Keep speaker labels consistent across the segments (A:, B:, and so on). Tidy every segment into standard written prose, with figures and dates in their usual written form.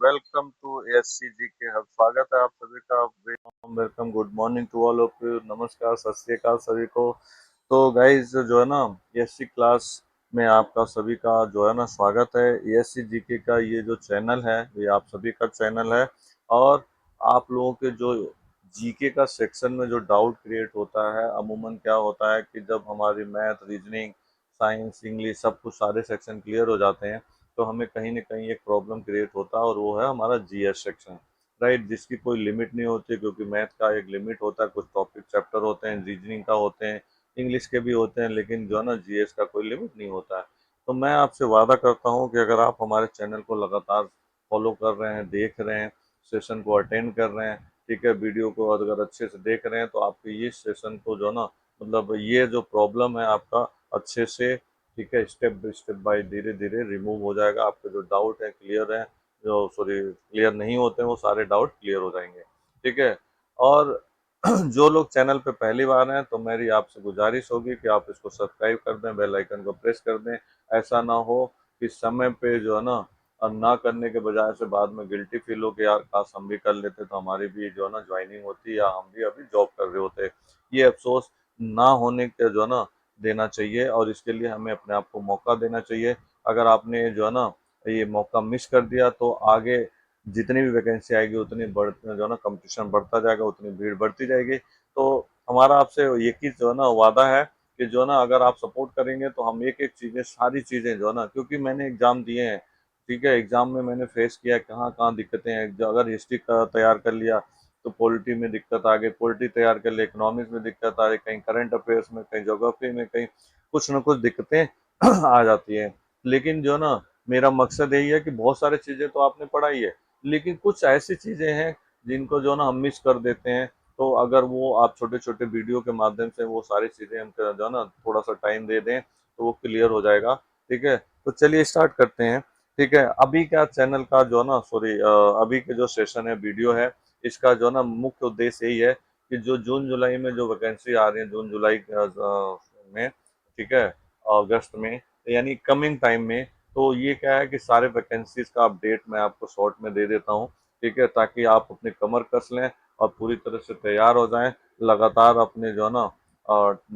A: Welcome to SCG के hub. स्वागत है आप सभी का। Welcome, good morning to all of you. नमस्कार, सत श्री अकाल सभी को। तो गाइस जो है ना, एससी क्लास में आपका सभी का जो है ना स्वागत है। एससी जीके का ये जो चैनल है ये आप सभी का चैनल है। और आप लोगों के जो जीके का सेक्शन में जो डाउट क्रिएट होता है, अमूमन क्या होता है कि जब हमारी मैथ, रीजनिंग, साइंस, इंग्लिश सब कुछ सारे सेक्शन क्लियर हो जाते हैं तो हमें कहीं ना कहीं एक प्रॉब्लम क्रिएट होता है, और वो है हमारा जीएस सेक्शन। राइट, जिसकी कोई लिमिट नहीं होती, क्योंकि मैथ का एक लिमिट होता है, कुछ टॉपिक चैप्टर होते हैं, रीजनिंग का होते हैं, इंग्लिश के भी होते हैं, लेकिन जो है ना जीएस का कोई लिमिट नहीं होता है। तो मैं आपसे वादा करता हूँ कि अगर आप हमारे चैनल को लगातार फॉलो कर रहे हैं, देख रहे हैं, सेशन को अटेंड कर रहे हैं, ठीक है, वीडियो को अगर अच्छे से देख रहे हैं, तो आपके ये सेशन को जो है ना, मतलब ये जो प्रॉब्लम है आपका अच्छे से, ठीक है, स्टेप बाय स्टेप बाय धीरे धीरे रिमूव हो जाएगा। आपके जो डाउट है क्लियर है, जो सॉरी क्लियर नहीं होते हैं, वो सारे डाउट क्लियर हो जाएंगे। ठीक है। और जो लोग चैनल पे पहली बार हैं तो मेरी आपसे गुजारिश होगी कि आप इसको सब्सक्राइब कर दें, बेल आइकन को प्रेस कर दें। ऐसा ना हो कि समय पे जो है ना, अब ना करने के बजाय से बाद में गिल्टी फील हो कि यार काश हम भी कर लेते तो हमारी भी जो है ना ज्वाइनिंग होती, या हम भी अभी जॉब कर रहे होते। ये अफसोस ना होने के जो है ना देना चाहिए, और इसके लिए हमें अपने आप को मौका देना चाहिए। अगर आपने जो है ना ये मौका मिस कर दिया तो आगे जितनी भी वैकेंसी आएगी उतनी जो है ना कंपटीशन बढ़ता जाएगा, उतनी भीड़ बढ़ती जाएगी। तो हमारा आपसे एक ही जो है ना वादा है कि जो है ना अगर आप सपोर्ट करेंगे तो हम एक एक चीज़ें, सारी चीज़ें जो है ना, क्योंकि मैंने एग्ज़ाम दिए हैं, ठीक है, एग्ज़ाम में मैंने फेस किया कहाँ कहाँ दिक्कतें हैं। अगर हिस्ट्री का तैयार कर लिया तो पॉलिटी में दिक्कत आ गई, पॉलिटी तैयार कर लिया इकोनॉमिक्स में दिक्कत आ गई, कहीं करंट अफेयर्स में, कहीं ज्योग्राफी में, कहीं कुछ ना कुछ दिक्कतें आ जाती हैं। लेकिन जो ना मेरा मकसद यही है कि बहुत सारी चीज़ें तो आपने पढ़ाई है, लेकिन कुछ ऐसी चीज़ें हैं जिनको जो ना हम मिस कर देते हैं। तो अगर वो आप छोटे छोटे वीडियो के माध्यम से वो सारी चीज़ें हम जो है ना थोड़ा सा टाइम दे दें तो वो क्लियर हो जाएगा। ठीक है, तो चलिए स्टार्ट करते हैं। ठीक है, अभी का चैनल का जो है ना सॉरी अभी के जो सेशन है, वीडियो है, इसका जो है ना मुख्य उद्देश्य यही है कि जो जून जुलाई में जो वैकेंसी आ रही है, जून जुलाई में, ठीक है, अगस्त में, यानी कमिंग टाइम में, तो ये क्या है कि सारे वैकेंसीज का अपडेट मैं आपको शॉर्ट में दे देता हूँ। ठीक है, ताकि आप अपनी कमर कस लें और पूरी तरह से तैयार हो जाएं। लगातार अपने जो है ना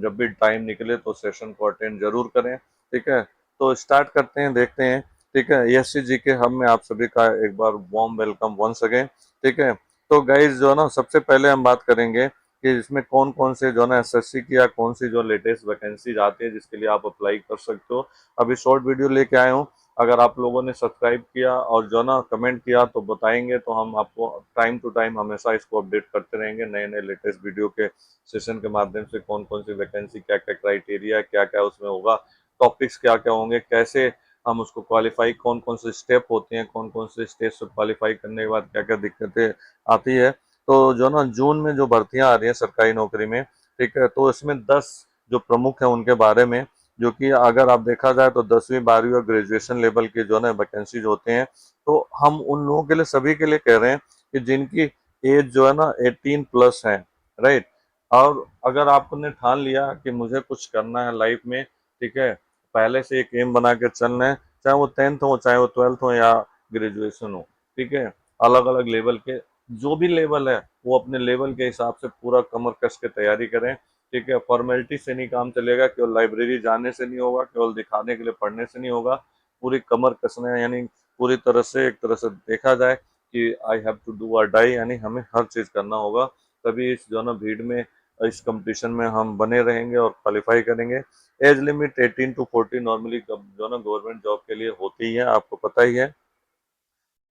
A: जब भी टाइम निकले तो सेशन को अटेंड जरूर करें। ठीक है, तो स्टार्ट करते हैं, देखते हैं। ठीक है, एससी जी के हम में आप सभी का एक बार वार्म वेलकम वंस अगेन। ठीक है, तो गाइज जो है ना सबसे पहले हम बात करेंगे कि इसमें कौन कौन से जो है ना एसएससी की या कौन सी जो लेटेस्ट वैकेंसीज आती है जिसके लिए आप अप्लाई कर सकते हो। अभी शॉर्ट वीडियो लेके आए हूँ। अगर आप लोगों ने सब्सक्राइब किया और जो ना कमेंट किया तो बताएंगे, तो हम आपको टाइम टू टाइम हमेशा इसको अपडेट करते रहेंगे नए नए लेटेस्ट वीडियो के सेशन के माध्यम से। कौन कौन सी वैकेंसी, क्या क्या क्राइटेरिया, क्या क्या उसमें होगा, टॉपिक्स क्या क्या होंगे, कैसे हम उसको क्वालिफाई, कौन कौन से स्टेप होते हैं, कौन कौन से स्टेज से क्वालिफाई करने के बाद क्या क्या दिक्कतें आती है। तो जो ना जून में जो भर्तियां आ रही हैं सरकारी नौकरी में, ठीक है, तो इसमें 10 जो प्रमुख हैं उनके बारे में, जो कि अगर आप देखा जाए तो 10वीं 12वीं और ग्रेजुएशन लेवल के जो है ना वैकेंसीज होते हैं। तो हम उन लोगों के लिए, सभी के लिए कह रहे हैं कि जिनकी एज जो है ना 18+ है। राइट, और अगर आपने ठान लिया कि मुझे कुछ करना है लाइफ में, ठीक है, पहले से एक एम बना के चलना है, चाहे वो 10th हो, चाहे वो 12th हो, या ग्रेजुएशन हो, ठीक है, अलग अलग लेवल के, जो भी लेवल है वो अपने लेवल के हिसाब से पूरा कमर कस के तैयारी करें। ठीक है, फॉर्मेलिटी से नहीं काम चलेगा, केवल लाइब्रेरी जाने से नहीं होगा, केवल दिखाने के लिए पढ़ने से नहीं होगा। पूरी कमर कसना है, यानी पूरी तरह से, एक तरह से देखा जाए कि आई हैव टू डू और डाई, यानी हमें हर चीज़ करना होगा। तभी इस जो ना भीड़ में, इस कंपटीशन में हम बने रहेंगे और क्वालिफाई करेंगे। एज लिमिट 18 to 40 नॉर्मली जो ना गवर्नमेंट जॉब के लिए होती ही है, आपको पता ही है।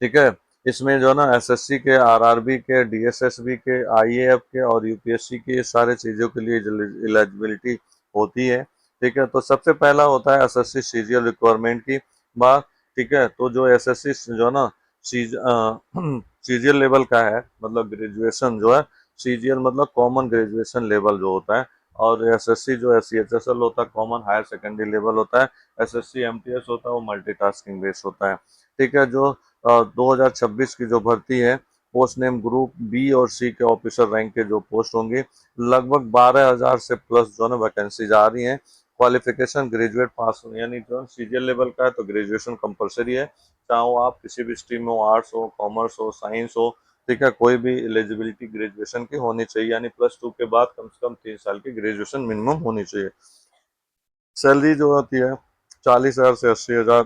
A: ठीक है, इसमें जो है ना एसएससी के, आरआरबी के, डीएसएसबी के, आईएएफ के और यूपीएससी के, ये सारे चीज़ों के लिए एलिजिबिलिटी होती है। ठीक है, तो सबसे पहला होता है एसएससी सीजीएल रिक्वायरमेंट की बात। ठीक है, तो जो एसएससी जो है ना सीजीएल लेवल का है, मतलब ग्रेजुएशन जो है, सीजीएल मतलब कॉमन ग्रेजुएशन लेवल जो होता है, और एसएससी जो है सीएचएसएल होता है, कॉमन हायर सेकेंडरी लेवल होता है। एसएससी एमटीएस होता है, वो मल्टीटास्किंग बेस्ड होता है। ठीक है, जो 2026 की जो भर्ती है, पोस्ट नेम ग्रुप बी और सी के ऑफिसर रैंक के जो पोस्ट होंगे, लगभग 12,000 से प्लस जो है ना वैकेंसीज आ रही हैं। क्वालिफिकेशन ग्रेजुएट पास हो, यानी जो सीजीएल लेवल का है तो ग्रेजुएशन कंपलसरी है, चाहे वो आप किसी भी स्ट्रीम में हो, आर्ट्स हो, कॉमर्स हो, साइंस हो, ठीक है, कोई भी एलिजिबिलिटी ग्रेजुएशन की होनी चाहिए, यानी +2 के बाद कम से कम 3 साल की ग्रेजुएशन मिनिमम होनी चाहिए। सैलरी जो होती है 40,000 से 80,000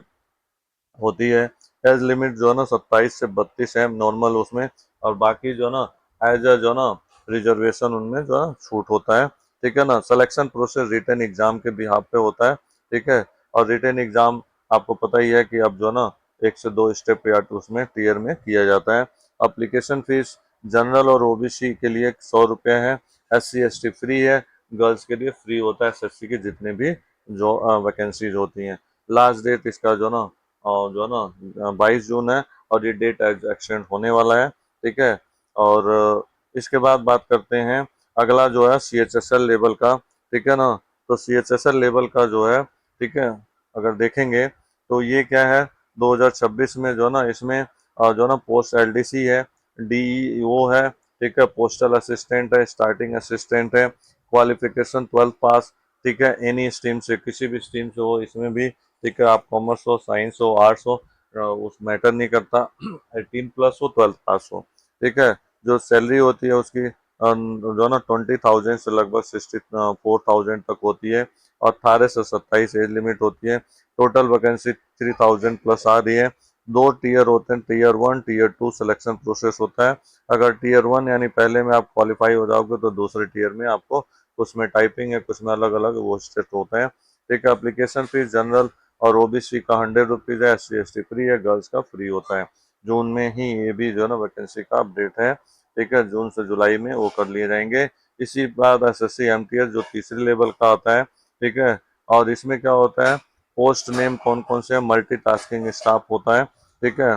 A: होती है। एज लिमिट जो है ना 27 से 32 है नॉर्मल उसमें, और बाकी जो है ना एज अ जो है ना रिजर्वेशन उनमें जो है छूट होता है, ठीक है ना। सिलेक्शन प्रोसेस रिटन एग्जाम के बिहाफ पे होता है, ठीक है, और रिटन एग्जाम आपको पता ही है कि अब जो है ना 1 से 2 स्टेप या उसमें टीयर में किया जाता है। अप्लीकेशन फीस जनरल और ओबीसी के लिए 100 रुपये है, SC ST फ्री है, गर्ल्स के लिए फ्री होता है, SSC के जितने भी जो वैकेंसीज होती हैं। लास्ट डेट इसका जो ना और जो है ना 22 जून है, और ये डेट एक्सटेंड होने वाला है, ठीक है। और इसके बाद बात करते हैं अगला जो है CHSL लेवल का, ठीक है ना। तो CHSL लेवल का जो है, ठीक है, अगर देखेंगे तो ये क्या है, 2026 में जो है ना इसमें जो है ना पोस्ट LDC है, DEO है, ठीक है, पोस्टल असिस्टेंट है, स्टार्टिंग असिस्टेंट है, क्वालिफिकेशन 12th पास, ठीक है, एनी स्ट्रीम से, किसी भी स्ट्रीम से हो इसमें भी, ठीक है, आप कॉमर्स हो, साइंस हो, आर्ट्स हो, उस मैटर नहीं करता, 18+ हो, 12th पास हो, ठीक है। जो सैलरी होती है उसकी जो ना 20,000 से लगभग 64,000 तक होती है, और 18 से 27 एज लिमिट होती है। टोटल वैकेंसी 3,000+ आ रही है। 2 टीयर होते हैं, टीयर 1 टीयर 2 सिलेक्शन प्रोसेस होता है। अगर टीयर 1 यानी पहले में आप क्वालिफाई हो जाओगे तो दूसरे टीयर में आपको कुछ में टाइपिंग है, कुछ में अलग अलग वो स्टेप होते हैं, ठीक है। एप्लीकेशन फीस जनरल और ओबीसी का 100 रुपीज़ है, SC ST फ्री है, गर्ल्स का फ्री होता है। जून में ही ये भी जो है ना वैकेंसी का अपडेट है, ठीक है, जून से जुलाई में वो कर लिए जाएंगे। इसी बाद SSC MTS जो तीसरे लेवल का आता है, ठीक है, और इसमें क्या होता है, पोस्ट नेम कौन कौन से मल्टीटास्किंग स्टाफ होता है, ठीक है,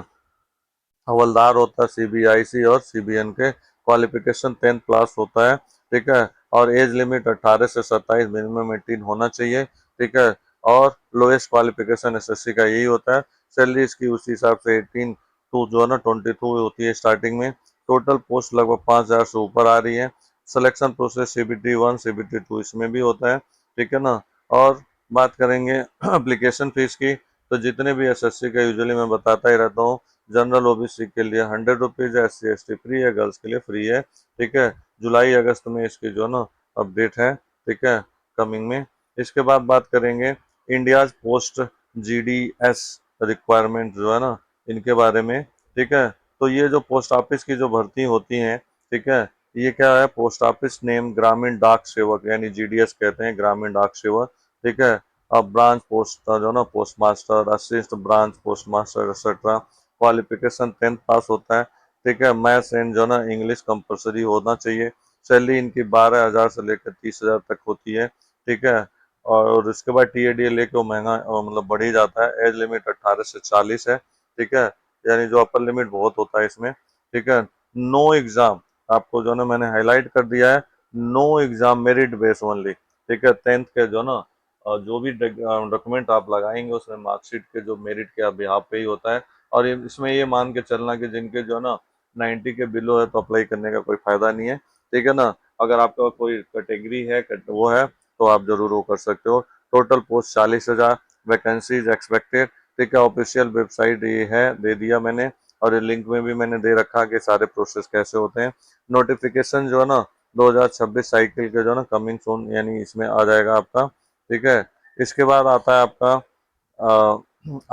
A: हवलदार होता है CBIC और CBN के, क्वालिफिकेशन 10th क्लास होता है, ठीक है, और एज लिमिट 18 से 27 मिनिमम 18 होना चाहिए, ठीक है, और लोएस्ट क्वालिफिकेशन SSC का यही होता है। सैलरी इसकी उसी हिसाब से 18 टू जो है ना 22 होती है स्टार्टिंग में। टोटल पोस्ट लगभग 5,000 से ऊपर आ रही है। सिलेक्शन प्रोसेस CBT 1 CBT 2 इसमें भी होता है, ठीक है ना। और बात करेंगे एप्लीकेशन फीस की, तो जितने भी SSC का यूजुअली मैं बताता ही रहता हूँ, जनरल ओबीसी के लिए 100 रुपीज़ है, SC ST फ्री है, गर्ल्स के लिए फ्री है, ठीक है। जुलाई अगस्त में इसकी जो ना अपडेट है, ठीक है, कमिंग में। इसके बाद बात करेंगे इंडियाज पोस्ट GDS रिक्वायरमेंट जो है ना इनके बारे में, ठीक है। तो ये जो पोस्ट ऑफिस की जो भर्ती होती हैं, ठीक है, ये क्या है, पोस्ट ऑफिस नेम ग्रामीण डाक सेवक यानी GDS कहते हैं, ग्रामीण डाक सेवक, ठीक है। अब ब्रांच पोस्ट जो ना post master, assist branch post master etcetera, qualification 10th पास होता है, ठीक है। मैथ्स एंड जो ना इंग्लिश कंपलसरी होना चाहिए। सैलरी इनकी 12,000 से लेकर 30,000 तक होती है, ठीक है। और इसके बाद TADA लेके वो महंगा मतलब बढ़ ही जाता है। एज लिमिट 18 से 40 है, ठीक है, यानी जो अपर लिमिट बहुत होता है इसमें, ठीक है। नो एग्जाम आपको जो ना मैंने हाईलाइट कर दिया है, no exam merit base only, ठीक है। 10th के जो ना जो भी डॉक्यूमेंट आप लगाएंगे उसमें मार्कशीट के जो मेरिट के बिहाफ पे ही होता है। और इसमें ये मान के चलना कि जिनके जो है ना 90 के बिलो है तो अप्लाई करने का कोई फायदा नहीं है, ठीक है ना। अगर आपका कोई कैटेगरी है वो है तो आप जरूर वो कर सकते हो। टोटल पोस्ट 40,000, वैकेंसीज एक्सपेक्टेड, ठीक है। ऑफिशियल वेबसाइट ये है, दे दिया मैंने, और ये लिंक में भी मैंने दे रखा कि सारे प्रोसेस कैसे होते हैं। नोटिफिकेशन जो है ना 2026 साइकिल के जो है ना कमिंग सून यानी इसमें आ जाएगा आपका, ठीक है। इसके बाद आता है आपका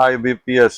A: IBPS,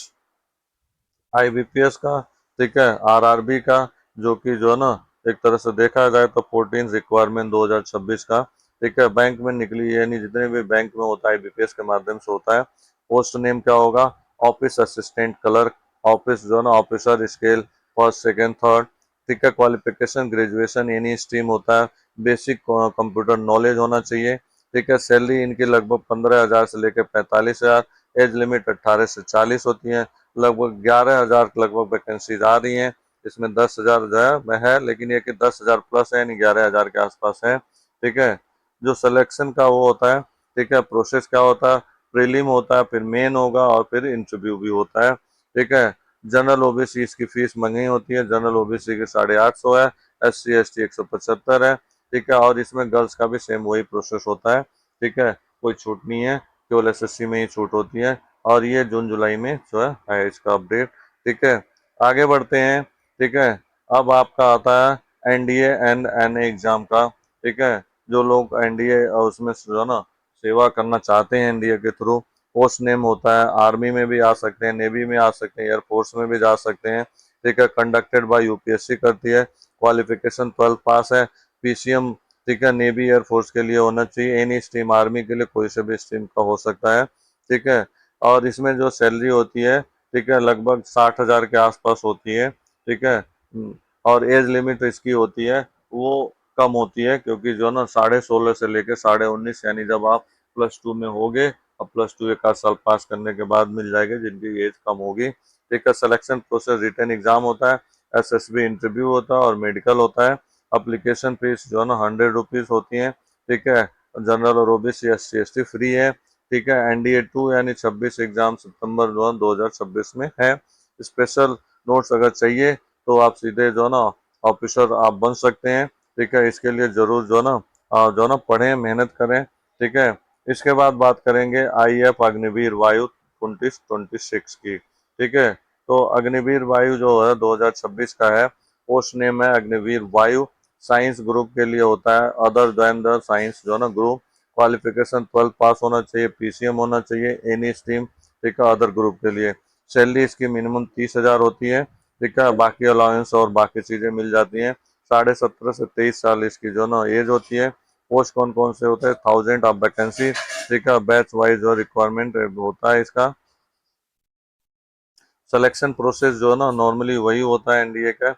A: IBPS का, ठीक है, RRB का, जो कि जो है ना एक तरह से देखा जाए तो 14 रिक्वायरमेंट 2026 का, ठीक है, बैंक में निकली है, यानी जितने भी बैंक में होता है IBPS के माध्यम से होता है। पोस्ट नेम क्या होगा, ऑफिस असिस्टेंट क्लर्क, ऑफिस जो है ना officer scale first second third, ठीक है। क्वालिफिकेशन ग्रेजुएशन एनी स्ट्रीम होता है, बेसिक कंप्यूटर नॉलेज होना चाहिए, ठीक है। सैलरी इनकी लगभग 15,000 से लेकर 45,000, एज लिमिट 18 से 40 होती है। लगभग 11,000 लगभग वैकेंसीज आ रही हैं, इसमें 10,000 जो है में है, लेकिन ये कि 10,000 प्लस है यानी 11,000 के आसपास है, ठीक है। जो सिलेक्शन का वो होता है, ठीक है, प्रोसेस क्या होता है, प्रीलिम होता है, फिर मेन होगा, और फिर इंटरव्यू भी होता है, ठीक है। जनरल ओबीसी इसकी फीस महंगी होती है, जनरल ओबीसी की 850 है, SC ST 175 है, ठीक है। और इसमें गर्ल्स का भी सेम वही प्रोसेस होता है, ठीक है। कोई छूट नहीं है, केवल एसएससी में ही छूट होती है। और ये जून जुलाई में जो है इसका अपडेट। ठीक है, आगे बढ़ते हैं। ठीक है, अब आपका आता है एनडीए एंड एनए एग्जाम का। ठीक है, जो लोग एनडीए और उसमें जो है ना सेवा करना चाहते हैं एनडीए के थ्रू, पोस्ट नेम होता है, आर्मी में भी आ सकते हैं, नेवी में आ सकते हैं, एयरफोर्स में भी जा सकते हैं। ठीक है, कंडक्टेड बाय यूपीएससी करती है, क्वालिफिकेशन 12 पास है, पीसीएम। ठीक है, नेवी एयरफोर्स के लिए होना चाहिए, एनी स्ट्रीम, आर्मी के लिए कोई से भी स्ट्रीम का हो सकता है। ठीक है, और इसमें जो सैलरी होती है, ठीक है, लगभग 60,000 के आसपास होती है। ठीक है, और एज लिमिट इसकी होती है वो कम होती है, क्योंकि जो ना 16.5 से लेकर 19.5, यानी जब आप +2 में होगे, अब +2 एक आध साल पास करने के बाद मिल जाएगा जिनकी एज कम होगी। ठीक है, सिलेक्शन प्रोसेस रिटर्न एग्जाम होता है, एसएसबी इंटरव्यू होता है और मेडिकल होता है। अप्लीकेशन फीस जो है ना 100 रुपीज होती है। ठीक है, जनरल और ओबीसी SC ST फ्री है। ठीक है, एनडीए 2 यानी 26 एग्जाम सितंबर जो है 2026 में है। स्पेशल नोट्स अगर चाहिए तो आप सीधे जो है ना ऑफिसर आप बन सकते हैं। ठीक है, इसके लिए जरूर जो है ना पढ़ें, मेहनत करें। ठीक है, इसके बाद बात करेंगे आईएएफ अग्निवीर वायु 2026 की। ठीक है, तो अग्निवीर वायु जो है 2026 का है, पोस्ट नेम है अग्निवीर वायु। साइंस ग्रुप के लिए होता है, अदर देन द साइंस जो है ना ग्रुप। क्वालिफिकेशन 12 पास होना चाहिए, पीसीएम होना चाहिए, एनी स्ट्रीम। ठीक है, अदर ग्रुप के लिए सैलरी इसकी मिनिमम 30,000 होती है। ठीक है, बाकी अलाउंस और बाकी चीजें मिल जाती हैं। 17.5 से 23 साल इसकी जो ना एज होती है। पोस्ट कौन कौन से होते हैं, 1000 ऑफ वैकेंसी। ठीक है, बैच वाइज जो रिक्वायरमेंट होता है इसका। सिलेक्शन प्रोसेस जो है ना नॉर्मली वही होता है एनडीए का,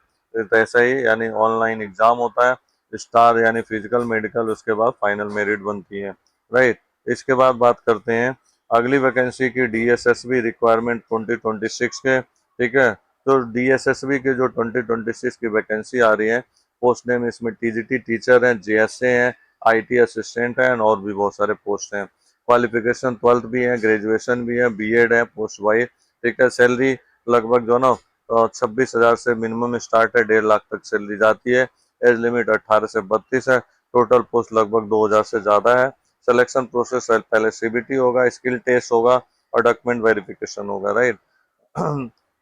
A: ऐसा ही, यानी ऑनलाइन एग्जाम होता है, स्टार यानी फिजिकल मेडिकल, उसके बाद फाइनल मेरिट बनती है। राइट, इसके बाद बात करते हैं अगली वैकेंसी की, डीएसएसबी रिक्वायरमेंट 2026 के। ठीक है, तो डीएसएसबी के जो 2026 की वैकेंसी आ रही है, पोस्ट नेम इसमें टीजीटी टीचर हैं, जेएसए हैं, आईटी असिस्टेंट हैं और भी बहुत सारे पोस्ट हैं। क्वालिफिकेशन 12th भी है, ग्रेजुएशन भी है, बीएड है, पोस्ट वाइज। ठीक है, सैलरी लगभग जो ना 26,000 से मिनिमम स्टार्ट है, 1.5 लाख तक सैलरी जाती है। एज लिमिट 18 से 32 है। टोटल पोस्ट लगभग 2,000 से ज़्यादा है। सिलेक्शन प्रोसेस पहले सीबीटी होगा, स्किल टेस्ट होगा और डॉक्यूमेंट वेरिफिकेशन होगा। राइट,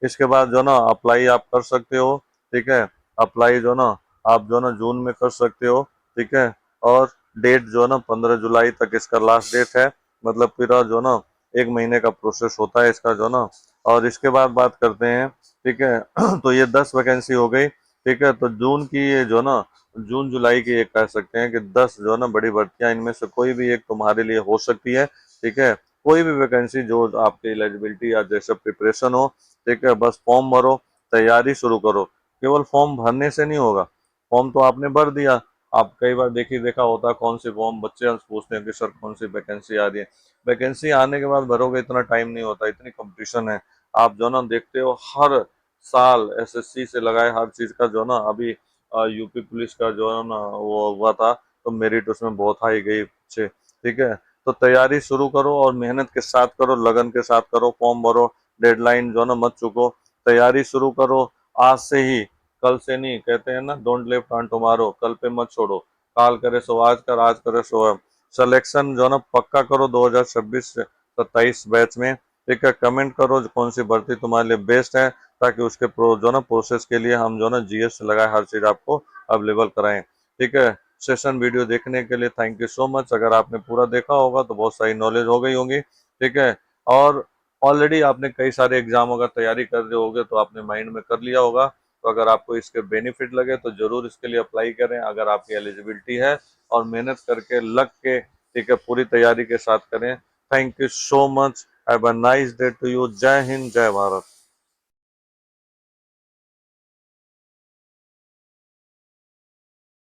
A: इसके बाद जो ना अप्लाई आप कर सकते हो। ठीक है, अप्लाई जो ना आप जो ना जून में कर सकते हो। ठीक है, और डेट जो ना 15 जुलाई तक इसका लास्ट डेट है। मतलब पूरा जो ना 1 महीने का प्रोसेस होता है इसका जो ना। और इसके बाद बात करते हैं। ठीक है, तो ये 10 वैकेंसी हो गई। ठीक है, तो जून की ये जो ना जून जुलाई की ये कह सकते हैं कि 10 जो ना बड़ी भर्तियां, इनमें से कोई भी एक तुम्हारे लिए हो सकती है। ठीक है, कोई भी वैकेंसी जो आपकी एलिजिबिलिटी या जैसे प्रिपरेशन हो। ठीक है, बस फॉर्म भरो, तैयारी शुरू करो। केवल फॉर्म भरने से नहीं होगा, फॉर्म तो आपने भर दिया। आप कई बार देखा होता है कौन से फॉर्म बच्चे पूछते हैं कि सर कौन सी वैकेंसी आ रही है। वैकेंसी आने के बाद भरोगे, इतना टाइम नहीं होता, इतनी कंपटीशन है। आप जो ना देखते हो हर साल एसएससी से लगाए हर चीज का जो ना, अभी यूपी पुलिस का जो है ना वो हुआ था, तो मेरिट उसमें बहुत हाई गई अच्छे। ठीक है, तो तैयारी शुरू करो और मेहनत के साथ करो, लगन के साथ करो, फॉर्म भरो, डेडलाइन जो ना मत चुको, तैयारी शुरू करो आज से ही। कल से नहीं, कहते हैं ना, डोंट लेफ्ट ऑन टुमारो, कल पे मत छोड़ो। काल करे सो आज कर, आज करे सो अब। सिलेक्शन जो ना पक्का करो 2026 से 27 बैच में। ठीक है, कमेंट करो कौन सी भर्ती तुम्हारे लिए बेस्ट है, ताकि उसके प्रो जो ना प्रोसेस के लिए हम जो ना जीएस से लगाए हर चीज आपको अवेलेबल कराएं। ठीक है, सेशन वीडियो देखने के लिए थैंक यू सो मच। अगर आपने पूरा देखा होगा तो बहुत सारी नॉलेज हो गई होंगी। ठीक है, और ऑलरेडी आपने कई सारे एग्जामों का तैयारी कर रहे होगे, तो आपने माइंड में कर लिया होगा। तो अगर आपको इसके बेनिफिट लगे तो जरूर इसके लिए अप्लाई करें, अगर आपकी एलिजिबिलिटी है, और मेहनत करके लग के, ठीक है, पूरी तैयारी के साथ करें। Thank you so much. Have a nice day to you. जय हिंद, जय भारत।